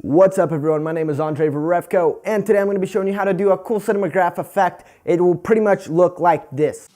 What's up everyone, my name is Andre Verevko, and today I'm going to be showing you how to do a cool cinemagraph effect. It will pretty much look like this.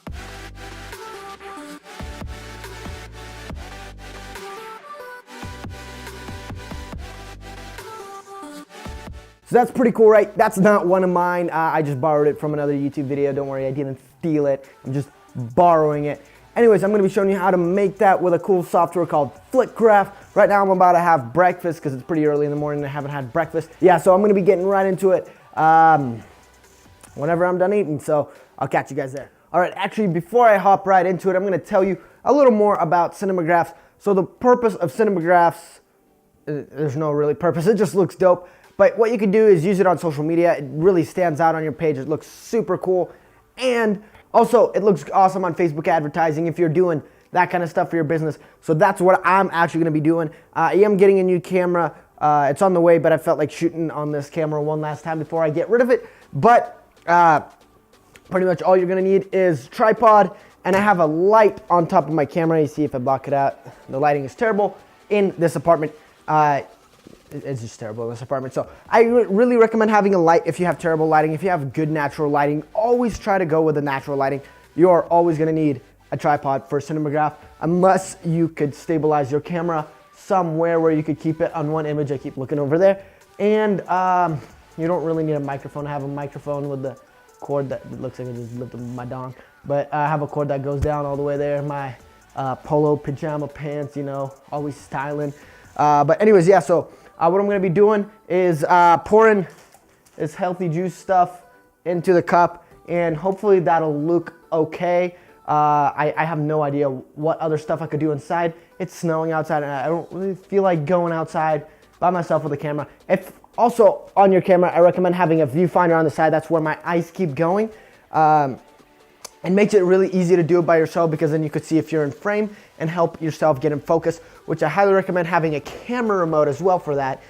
So that's pretty cool, right? That's not one of mine. I just borrowed it from another YouTube video. Don't worry, I didn't steal it. I'm just borrowing it. Anyways, I'm going to be showing you how to make that with a cool software called Flickgraph. Right now I'm about to have breakfast because it's pretty early in the morning and I haven't had breakfast. Yeah, so I'm going to be getting right into it whenever I'm done eating, so I'll catch you guys there. All right, actually, before I hop right into it, I'm going to tell you a little more about Cinemagraphs. So the purpose of Cinemagraphs, there's no really purpose, it just looks dope. But what you can do is use it on social media. It really stands out on your page. It looks super cool. And also, it looks awesome on Facebook advertising if you're doing that kind of stuff for your business. So that's what I'm actually going to be doing. I am getting a new camera. It's on the way, but I felt like shooting on this camera one last time before I get rid of it. But pretty much all you're going to need is tripod, and I have a light on top of my camera. You see if I block it out, the lighting is terrible in this apartment. It's just terrible in this apartment. So I really recommend having a light if you have terrible lighting. If you have good natural lighting, always try to go with the natural lighting. You are always going to need a tripod for a cinemagraph, unless you could stabilize your camera somewhere where you could keep it on one image. I keep looking over there. And you don't really need a microphone. I have a microphone with the cord that looks like I just lifted my dong. But I have a cord that goes down all the way there. My polo pajama pants, you know, always styling. But anyways, yeah, so what I'm going to be doing is pouring this healthy juice stuff into the cup, and hopefully that'll look okay. I have no idea what other stuff I could do inside. It's snowing outside, and I don't really feel like going outside by myself with a camera. If also on your camera, I recommend having a viewfinder on the side. That's where my eyes keep going. It makes it really easy to do it by yourself, because then you could see if you're in frame and help yourself get in focus, which I highly recommend having a camera remote as well for that,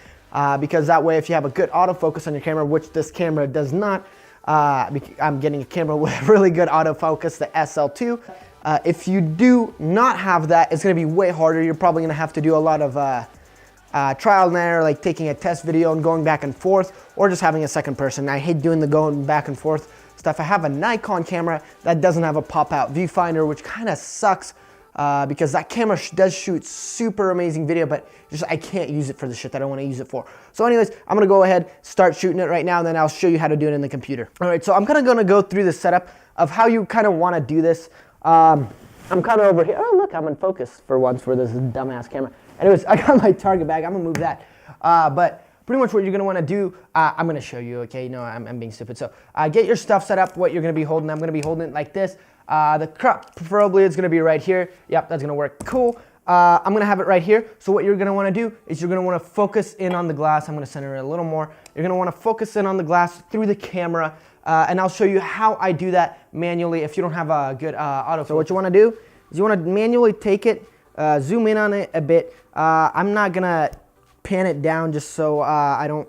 because that way if you have a good autofocus on your camera, which this camera does not, I'm getting a camera with really good autofocus, the SL2. If you do not have that, it's going to be way harder. You're probably going to have to do a lot of trial and error, like taking a test video and going back and forth, or just having a second person. I hate doing the going back and forth stuff. I have a Nikon camera that doesn't have a pop-out viewfinder, which kind of sucks because that camera does shoot super amazing video, but just I can't use it for the shit that I want to use it for. So anyways, I'm going to go ahead, start shooting it right now, and then I'll show you how to do it in the computer. All right, so I'm kind of going to go through the setup of how you kind of want to do this. I'm kind of over here. Oh, look, I'm in focus for once for this dumbass camera. Anyways, I got my target bag. I'm going to move that. But pretty much what you're going to want to do, I'm going to show you, okay? No, I'm being stupid. So get your stuff set up, what you're going to be holding. I'm going to be holding it like this. The cup, preferably, it's going to be right here. Yep, that's going to work. Cool. I'm going to have it right here. So what you're going to want to do is you're going to want to focus in on the glass. I'm going to center it a little more. You're going to want to focus in on the glass through the camera. And I'll show you how I do that manually if you don't have a good autofocus. So what you want to do is you want to manually take it, zoom in on it a bit. I'm not going to pan it down just so I don't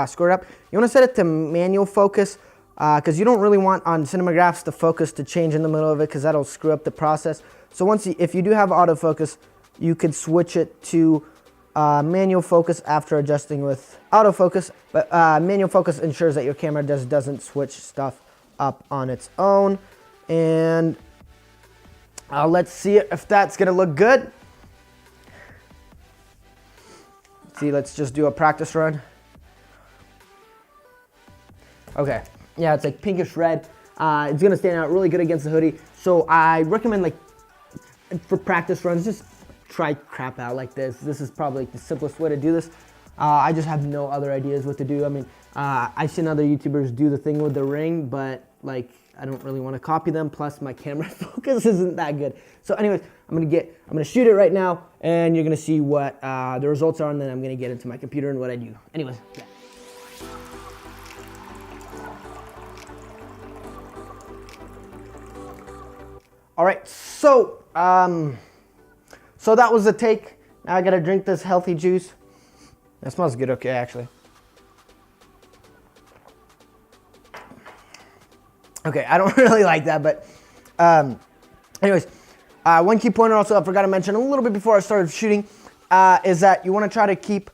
screw it up. You want to set it to manual focus because you don't really want on Cinemagraphs the focus to change in the middle of it, because that'll screw up the process. So if you do have autofocus, you could switch it to manual focus after adjusting with autofocus. But manual focus ensures that your camera doesn't switch stuff up on its own. And let's see if that's gonna look good. See, let's just do a practice run. Okay, yeah, it's like pinkish red. It's gonna stand out really good against the hoodie. So I recommend, like, for practice runs, just try crap out like this. This is probably like the simplest way to do this. I just have no other ideas what to do. I mean, I've seen other YouTubers do the thing with the ring, but like, I don't really want to copy them. Plus my camera focus isn't that good. So anyways, I'm gonna shoot it right now, and you're gonna see what the results are, and then I'm gonna get into my computer and what I do. Anyways, yeah. All right, so that was the take. Now I gotta drink this healthy juice. That smells good, okay, actually. Okay, I don't really like that, but anyways, one key pointer also I forgot to mention a little bit before I started shooting is that you want to try to keep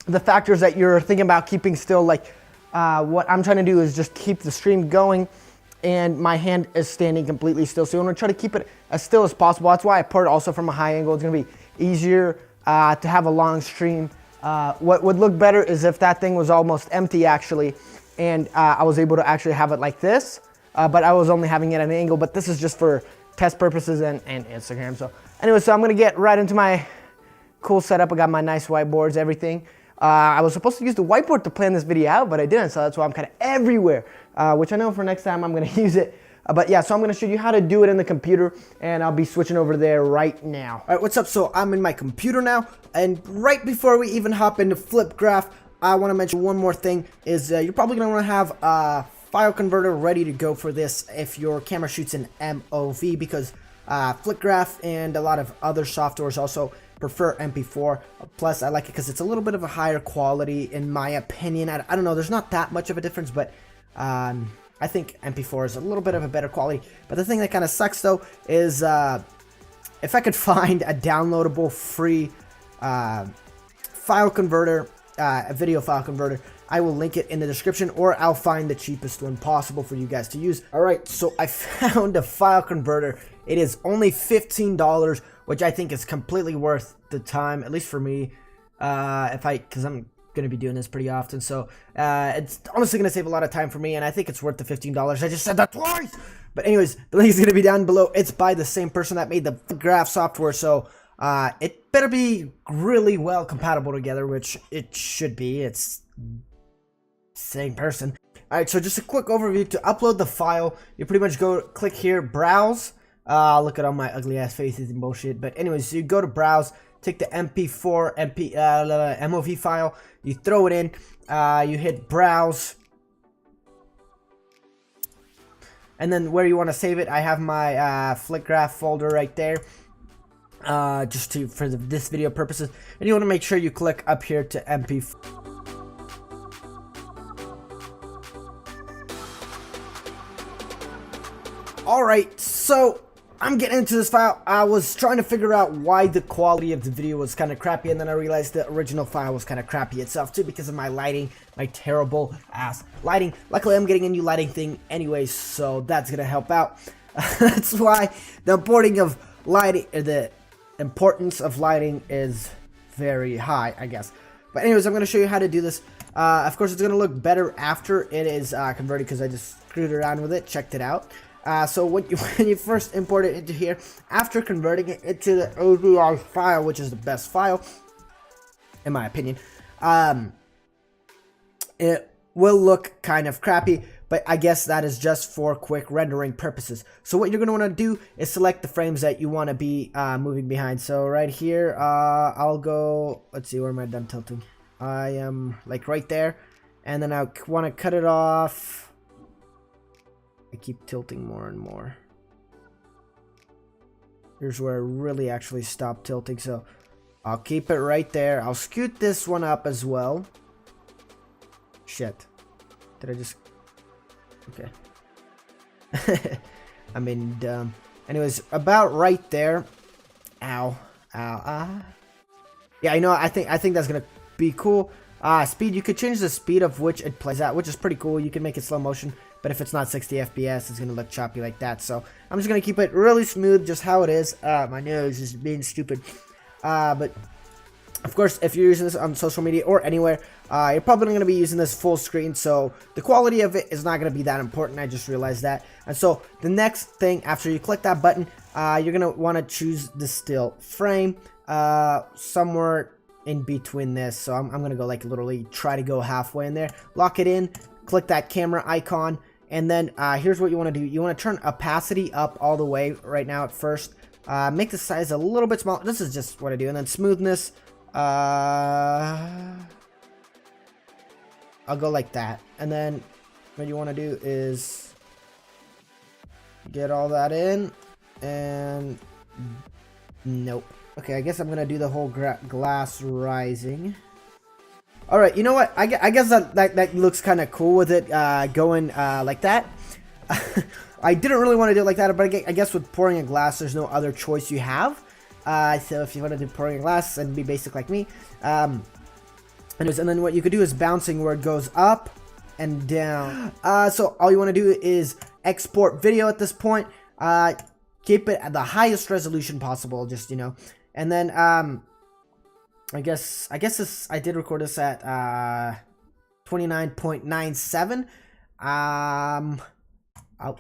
the factors that you're thinking about keeping still. Like what I'm trying to do is just keep the stream going, and my hand is standing completely still. So you want to try to keep it as still as possible. That's why I put it also from a high angle. It's going to be easier to have a long stream. What would look better is if that thing was almost empty actually, and I was able to actually have it like this, but I was only having it at an angle. But this is just for test purposes and Instagram. So anyway, so I'm going to get right into my cool setup. I got my nice whiteboards, everything. I was supposed to use the whiteboard to plan this video out, but I didn't, so that's why I'm kind of everywhere, which I know for next time I'm going to use it. But yeah, so I'm going to show you how to do it in the computer, and I'll be switching over there right now. All right, what's up? So I'm in my computer now, and right before we even hop into FlipGraph, I want to mention one more thing, is you're probably going to want to have a file converter ready to go for this if your camera shoots in MOV, because FlipGraph and a lot of other softwares also prefer MP4. Plus I like it because it's a little bit of a higher quality in my opinion. I don't know, there's not that much of a difference, but I think MP4 is a little bit of a better quality. But the thing that kind of sucks though is if I could find a downloadable free file converter, a video file converter, I will link it in the description, or I'll find the cheapest one possible for you guys to use. Alright, so I found a file converter. It is only $15, which I think is completely worth the time, at least for me, because I'm going to be doing this pretty often. So it's honestly going to save a lot of time for me, and I think it's worth the $15. I just said that twice! But anyways, the link is going to be down below. It's by the same person that made the graph software, so it better be really well compatible together, which it should be. It's same person. Alright, so just a quick overview. To upload the file, you pretty much go click here, browse. Look at all my ugly ass faces and bullshit. But anyways, so you go to browse, take the MP4 MOV file, you throw it in, you hit browse, and then where you want to save it, I have my FlipGraph folder right there, just for this video purposes. And you want to make sure you click up here to MP4. Alright, so I'm getting into this file. I was trying to figure out why the quality of the video was kind of crappy, and then I realized the original file was kind of crappy itself too, because of my lighting, my terrible ass lighting. Luckily I'm getting a new lighting thing anyway, so that's gonna help out. That's why the importance of lighting is very high, I guess. But anyways, I'm gonna show you how to do this. Of course it's gonna look better after it is converted, because I just screwed around with it, checked it out. So when you first import it into here, after converting it into the AVI file, which is the best file, in my opinion, it will look kind of crappy, but I guess that is just for quick rendering purposes. So what you're going to want to do is select the frames that you want to be moving behind. So right here, I'll go, let's see, where am I done tilting? I am like right there, and then I want to cut it off. I keep tilting more and more. Here's where I really actually stop tilting, so I'll keep it right there. I'll scoot this one up as well. Shit. Did I just... Okay. I mean, dumb. Anyways, about right there. Ow. Ow. Ah. Yeah, I know. I think that's gonna be cool. Speed. You could change the speed of which it plays at, which is pretty cool. You can make it slow motion. But if it's not 60 FPS, it's going to look choppy like that. So I'm just going to keep it really smooth, just how it is. My nose is being stupid. But of course, if you're using this on social media or anywhere, you're probably going to be using this full screen. So the quality of it is not going to be that important. I just realized that. And so the next thing, after you click that button, you're going to want to choose the still frame somewhere in between this. So I'm going to go like literally try to go halfway in there. Lock it in. Click that camera icon. And then here's what you want to do. You want to turn opacity up all the way right now at first. Make the size a little bit smaller. This is just what I do. And then smoothness. I'll go like that. And then what you want to do is get all that in. And nope. Okay, I guess I'm going to do the whole glass rising. Alright, you know what? I guess that looks kind of cool with it going like that. I didn't really want to do it like that, but I guess with pouring a glass, there's no other choice you have. So if you want to do pouring a glass and be basic like me, and Anyways, and then what you could do is bouncing where it goes up and down. So all you want to do is export video at this point. Keep it at the highest resolution possible, just, you know. And then I guess I did record this at 29.97. I'll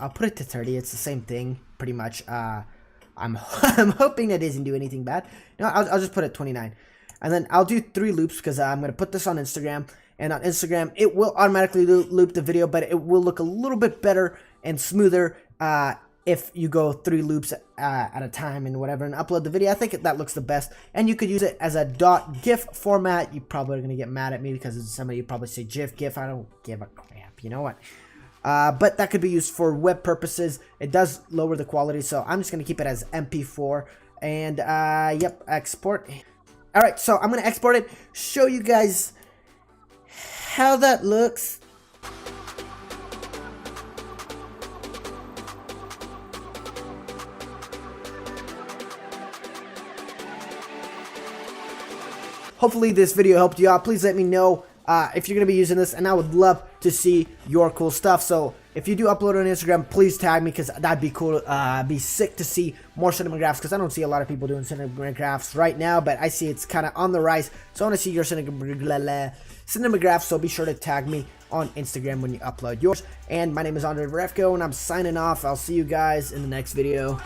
put it to 30. It's the same thing, pretty much. I'm hoping that doesn't do anything bad. No, I'll just put it 29. And then I'll do 3 loops because I'm going to put this on Instagram. And on Instagram, it will automatically loop the video, but it will look a little bit better and smoother if you go 3 loops at a time and whatever and upload the video. I think that looks the best. And you could use it as a .gif format. You probably are going to get mad at me because some of you probably say GIF. I don't give a crap. You know what? But that could be used for web purposes. It does lower the quality, so I'm just going to keep it as MP4. And, yep, export. Alright, so I'm going to export it, show you guys how that looks. Hopefully this video helped you out. Please let me know if you're going to be using this, and I would love to see your cool stuff. So if you do upload on Instagram, please tag me because that'd be cool. Be sick to see more cinemagraphs because I don't see a lot of people doing cinemagraphs right now, but I see it's kind of on the rise. So I want to see your cinemagraphs, so be sure to tag me on Instagram when you upload yours. And my name is Andre Verefko, and I'm signing off. I'll see you guys in the next video.